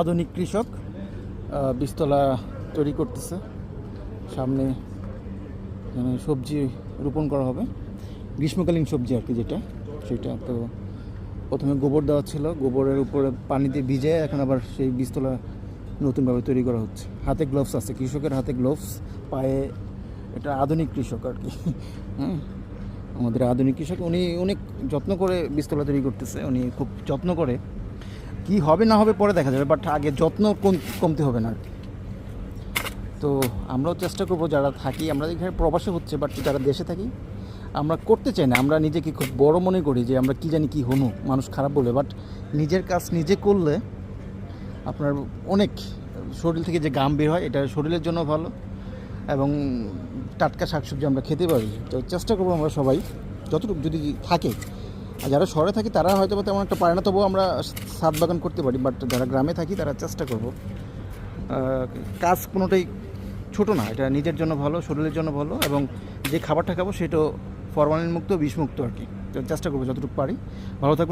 আধুনিক কৃষক বীজতলা তৈরি করতেছে। সামনে সবজি রোপণ করা হবে, গ্রীষ্মকালীন সবজি আর কি, যেটা সেটা। তো প্রথমে গোবর দেওয়া ছিল, গোবরের উপরে পানি দিয়ে ভিজে এখন আবার সেই বীজতলা নতুনভাবে তৈরি করা হচ্ছে। হাতে গ্লোভস আছে, কৃষকের হাতে গ্লোভস, পায়ে। এটা আধুনিক কৃষক আর কি। হ্যাঁ, আমাদের আধুনিক কৃষক, উনি অনেক যত্ন করে বীজতলা তৈরি করতেছে। উনি খুব যত্ন করে, কি হবে না হবে পরে দেখা যাবে, বাট আগে যত্ন কমতে হবে না আর কি। তো আমরাও চেষ্টা করবো, যারা থাকি, আমরা এখানে প্রবাসে হচ্ছে, বাট যারা দেশে থাকি আমরা করতে চাই না। আমরা নিজেকে খুব বড় মনে করি যে আমরা কি জানি কি হনো, মানুষ খারাপ বলে। বাট নিজের কাজ নিজে করলে আপনার অনেক শরীর থেকে যে ঘাম বের হয়, এটা শরীরের জন্য ভালো, এবং টাটকা শাকসবজি আমরা খেতে পারি। তো চেষ্টা করবো আমরা সবাই যতটুকু যদি থাকে। আর যারা শহরে থাকি তারা হয়তো তেমন একটা পারে না, তবুও আমরা ছাদ বাগান করতে পারি। বাট যারা গ্রামে থাকি তারা চেষ্টা করব। কাজ কোনোটাই ছোটো না, এটা নিজের জন্য ভালো, শরীরের জন্য ভালো, এবং যে খাবারটা খাবো সেটাও ফরমালিন মুক্ত, বিষমুক্ত আর কি। চেষ্টা করবো যতটুকু পারি। ভালো থাকবেন।